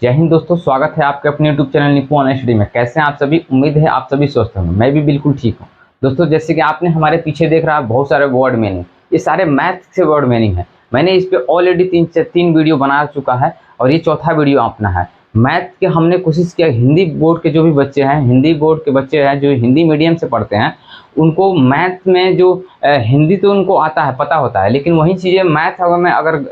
जय हिंद दोस्तों, स्वागत है आपके अपने YouTube चैनल निपुण स्टडी में। कैसे हैं आप सभी? उम्मीद है आप सभी स्वस्थ होंगे। मैं भी बिल्कुल ठीक हूं। दोस्तों, जैसे कि आपने हमारे पीछे देख रहा है बहुत सारे वर्ड मीनिंग, ये सारे मैथ से वर्ड मीनिंग है। मैंने इस पे ऑलरेडी तीन वीडियो बना चुका है और ये चौथा वीडियो अपना है। मैथ के हमने कोशिश किया, हिंदी बोर्ड के जो भी बच्चे हैं, हिंदी बोर्ड के बच्चे हैं जो हिंदी मीडियम से पढ़ते हैं, उनको मैथ में जो हिंदी तो उनको आता है, पता होता है, लेकिन वही चीज़ें मैथ अगर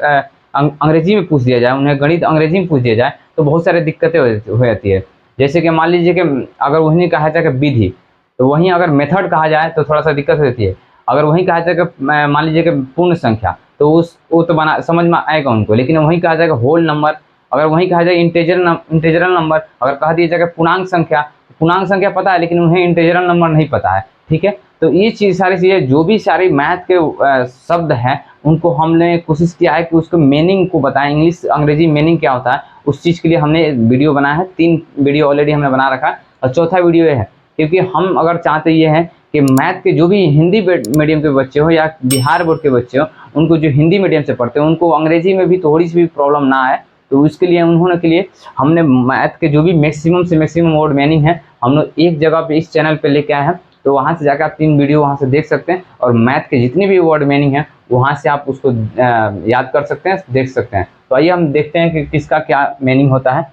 अंग्रेजी में पूछ दिया जाए, उन्हें गणित अंग्रेजी में पूछ दिया जाए तो बहुत सारी दिक्कतें हो जाती है। जैसे कि मान लीजिए कि अगर वहीं कहा जाए कि विधि, तो वहीं अगर मेथड कहा जाए तो थोड़ा सा दिक्कत हो जाती है। अगर वहीं कहा जाए कि मान लीजिए कि पूर्ण संख्या, तो वो तो बना समझ में आएगा उनको, लेकिन वहीं कहा जाएगा होल नंबर, अगर वहीं कहा जाए इंटेजरल नंबर, अगर कह दिया जाएगा पूर्णांक संख्या पता है लेकिन उन्हें इंटेजरल नंबर नहीं पता है। ठीक है, तो ये सारी चीज़ें जो भी सारी मैथ के शब्द हैं, उनको हमने कोशिश किया है कि उसको मीनिंग को बताएं, इंग्लिश अंग्रेजी मीनिंग क्या होता है उस चीज़ के लिए हमने वीडियो बनाया है। 3 वीडियो ऑलरेडी हमने बना रखा है और चौथा वीडियो ये है, क्योंकि हम अगर चाहते ये हैं कि मैथ के जो भी हिंदी मीडियम के बच्चे हो या बिहार बोर्ड के बच्चे हो, उनको जो हिंदी मीडियम से पढ़ते हैं उनको अंग्रेजी में भी थोड़ी सी भी प्रॉब्लम ना आए, तो उसके लिए हमने मैथ के जो भी मैक्सिमम से मैक्सिमम वर्ड मीनिंग है हम लोग एक जगह पे इस चैनल पे लेके आए हैं। तो वहाँ से जाकर आप 3 वीडियो वहाँ से देख सकते हैं और मैथ के जितने भी वर्ड मीनिंग है वहाँ से आप उसको याद कर सकते हैं, देख सकते हैं। तो आइए हम देखते हैं कि किसका क्या मीनिंग होता है।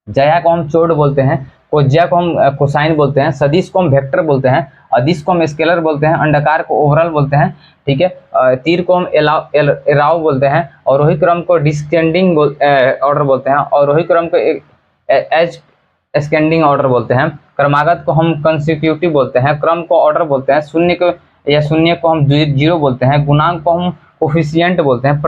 जया को हम चोड बोलते हैं, कोज्या को हम कोसाइन बोलते हैं, सदिश को हम वेक्टर बोलते हैं, अदिश को हम स्केलर बोलते हैं, अंडाकार को ओवरऑल बोलते हैं। ठीक है, तीर को हम एराव बोलते हैं, और रोही क्रम को डिस्केंडिंग ऑर्डर बोलते हैं, और रोही क्रम को एज स्केंडिंग ऑर्डर बोलते हैं। क्रमागत को हम कंसिक्यूटिव बोलते हैं, क्रम को ऑर्डर बोलते हैं, शून्य को हम जीरो बोलते हैं, गुणांक को हम कोफिशिएंट बोलते हैं।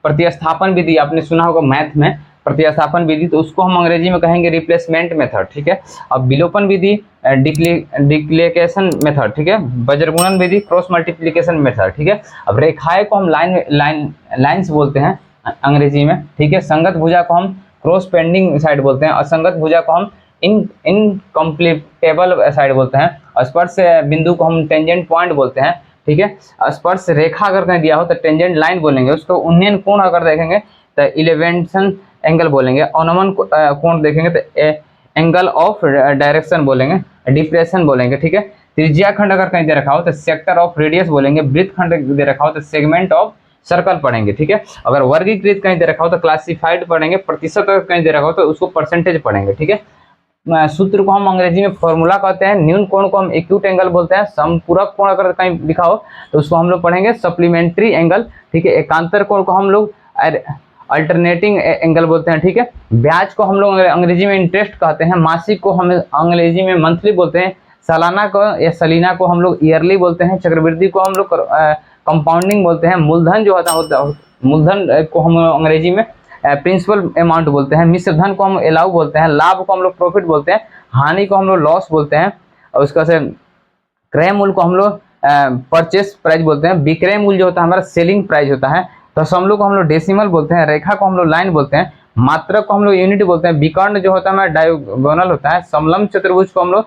प्रतिस्थापन विधि आपने सुना होगा मैथ में, प्रतिस्थापन विधि, तो उसको हम अंग्रेजी में कहेंगे रिप्लेसमेंट मेथड। ठीक है, अब विलोपन विधि डिक्लिकेशन मेथड। ठीक है, वज्रगुणन विधि क्रॉस मल्टीप्लिकेशन मेथड। ठीक है, अब रेखाएं को हम लाइन्स बोलते हैं अंग्रेजी में। ठीक है, संगत भुजा को हम क्रॉस पेंडिंग साइड बोलते हैं, असंगत भुजा को हम इनकम्प्लीटेबल साइड बोलते हैं, स्पर्श बिंदु को हम टेंजेंट पॉइंट बोलते हैं। ठीक है, स्पर्श रेखा अगर कहीं दिया हो तो टेंजेंट लाइन बोलेंगे, उसको उन्नयन कोण अगर देखेंगे तो इलेवेंशन एंगल बोलेंगे, अवनमन कोण देखेंगे तो एंगल ऑफ डायरेक्शन बोलेंगे, डिप्रेशन बोलेंगे। ठीक है, त्रिज्या खंड अगर कहीं दे रखा हो तो सेक्टर ऑफ रेडियस बोलेंगे, वृत्त खंड दे रखा हो तो सेगमेंट ऑफ सर्कल पढ़ेंगे। ठीक है, अगर वर्गीकृत कहीं दे रखा हो तो क्लासिफाइड पढ़ेंगे, प्रतिशत अगर कहीं दे रखा हो तो उसको परसेंटेज पढ़ेंगे। ठीक है, सूत्र को हम अंग्रेजी में फॉर्मूला कहते हैं, न्यून कोण को हम एक्यूट एंगल बोलते हैं, समपूरक कोण अगर कहीं लिखा हो तो उसको हम लोग पढ़ेंगे सप्लीमेंट्री एंगल। ठीक है, एकांतर कोण को हम लोग अल्टरनेटिंग एंगल बोलते हैं। ठीक है, ब्याज को हम लोग अंग्रेजी में इंटरेस्ट कहते हैं, मासिक को हम अंग्रेजी में मंथली बोलते हैं, सालाना को या सलीना को हम लोग ईयरली बोलते हैं, चक्रवृद्धि को हम लोग कंपाउंडिंग बोलते हैं, मूलधन जो होता है मूलधन को हम अंग्रेजी में प्रिंसिपल अमाउंट बोलते हैं, मिश्र धन को हम अलाउ बोलते हैं, लाभ को हम लोग प्रॉफिट बोलते हैं, हानि को हम लोग लॉस बोलते हैं, और उसका से क्रय मूल्य को हम लोग परचेस प्राइस बोलते हैं, विक्रय मूल्य जो होता है हमारा सेलिंग प्राइस होता है, दशमलव को हम लोग डेसिमल बोलते हैं, रेखा को हम लोग लाइन बोलते हैं, मात्रक को हम लोग यूनिट बोलते हैं, विकर्ण जो होता है हमारा डायगोनल होता है, समलंब चतुर्भुज को हम लोग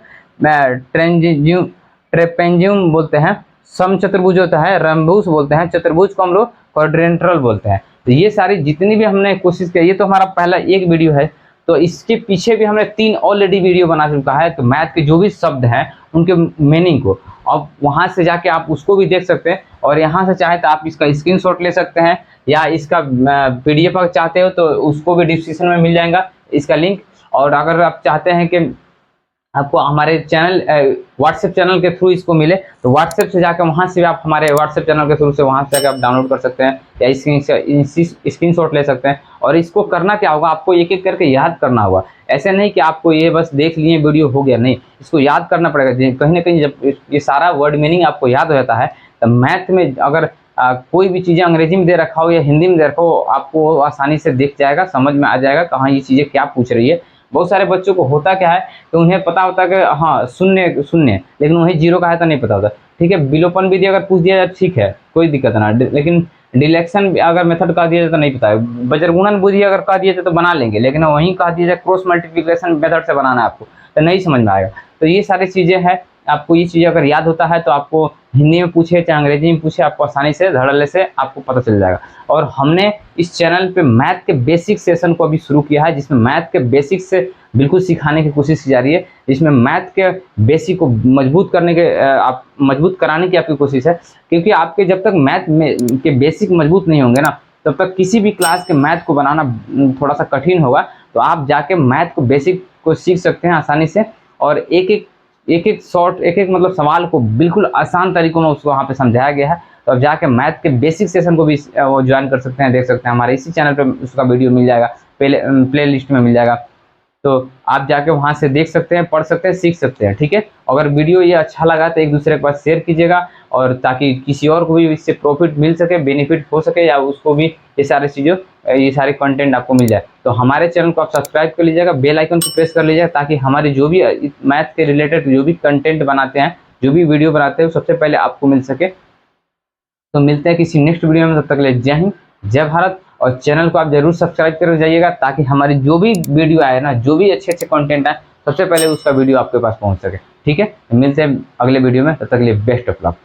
ट्रेपेजियम बोलते हैं, सम चतुर्भुज होता है रंभुज बोलते हैं, चतुर्भुज को हम लोग क्वाड्रेंट्रल बोलते हैं। तो ये सारी जितनी भी हमने कोशिश की, ये तो हमारा पहला एक वीडियो है, तो इसके पीछे भी हमने 3 ऑलरेडी वीडियो बना चुका है। तो मैथ के जो भी शब्द हैं उनके मीनिंग को अब वहां से जाके आप उसको भी देख सकते हैं, और यहाँ से चाहे तो आप इसका स्क्रीनशॉट ले सकते हैं, या इसका PDF अगर चाहते हो तो उसको भी डिस्क्रिप्शन में मिल जाएगा इसका लिंक। और अगर आप चाहते हैं कि आपको हमारे चैनल व्हाट्सएप चैनल के थ्रू इसको मिले, तो व्हाट्सएप से जाकर वहाँ से आप हमारे व्हाट्सएप चैनल के थ्रू से वहाँ से जाकर आप डाउनलोड कर सकते हैं, या स्क्रीनशॉट ले सकते हैं। और इसको करना क्या होगा, आपको एक एक करके याद करना होगा। ऐसे नहीं कि आपको ये बस देख लिए वीडियो हो गया, नहीं, इसको याद करना पड़ेगा। कहीं ना कहीं जब ये सारा वर्ड मीनिंग आपको याद हो जाता है, तो मैथ में अगर कोई भी चीज़ें अंग्रेजी में दे रखा हो या हिंदी में दे रखा हो, आपको आसानी से दिख जाएगा, समझ में आ जाएगा कहाँ ये चीज़ें क्या पूछ रही है। बहुत सारे बच्चों को होता क्या है कि उन्हें पता होता है कि हाँ शून्य शून्य, लेकिन उन्हें जीरो का है तो नहीं पता होता। ठीक है, विलोपन विधि अगर पूछ दिया जाए ठीक है, कोई दिक्कत ना, लेकिन डिलेक्शन अगर मेथड कह दिया जाए तो नहीं पता है। वज्रगुणन विधि अगर कह दिया जाए तो बना लेंगे, लेकिन वहीं कह दिया जाए क्रॉस मल्टीप्लिकेशन मेथड से बनाना है आपको, तो नहीं समझ में आएगा। तो ये सारी चीज़ें हैं, आपको ये चीज़ अगर याद होता है तो आपको हिंदी में पूछे चाहे अंग्रेजी में पूछे, आपको आसानी से धड़ल्ले से आपको पता चल जाएगा। और हमने इस चैनल पे मैथ के बेसिक सेशन को अभी शुरू किया है, जिसमें मैथ के बेसिक से बिल्कुल सिखाने की कोशिश की जा रही है, जिसमें मैथ के बेसिक को मजबूत करने के आप मजबूत कराने की आपकी कोशिश है। क्योंकि आपके जब तक मैथ में के बेसिक मजबूत नहीं होंगे ना, तब तक किसी भी क्लास के मैथ को बनाना थोड़ा सा कठिन होगा। तो आप जाके मैथ को बेसिक को सीख सकते हैं आसानी से, और एक एक मतलब सवाल को बिल्कुल आसान तरीकों में उसको वहाँ पे समझाया गया है। तो अब जाके मैथ के बेसिक सेशन को भी वो ज्वाइन कर सकते हैं, देख सकते हैं। हमारे इसी चैनल पे उसका वीडियो मिल जाएगा, प्ले लिस्ट में मिल जाएगा। तो आप जाके वहाँ से देख सकते हैं, पढ़ सकते हैं, सीख सकते हैं, ठीक है। अगर वीडियो ये अच्छा लगा तो एक दूसरे के पास शेयर कीजिएगा, और ताकि किसी और को भी इससे प्रॉफिट मिल सके, बेनिफिट हो सके, या उसको भी ये सारे कंटेंट आपको मिल जाए। तो हमारे चैनल को आप सब्सक्राइब कर लीजिएगा, बेल आइकन को प्रेस कर लीजिएगा, ताकि हमारे जो भी मैथ के रिलेटेड जो भी कंटेंट बनाते हैं, जो भी वीडियो बनाते हैं, वो सबसे पहले आपको मिल सके। तो मिलते हैं किसी नेक्स्ट वीडियो में, तब तक के लिए जय हिंद, जय भारत। और चैनल को आप जरूर सब्सक्राइब कर जाइएगा, ताकि हमारी जो भी वीडियो आए ना, जो भी अच्छे अच्छे कंटेंट आए, सबसे पहले उसका वीडियो आपके पास पहुंच सके, ठीक है। मिलते हैं अगले वीडियो में, तब तक के लिए बेस्ट ऑफ लक।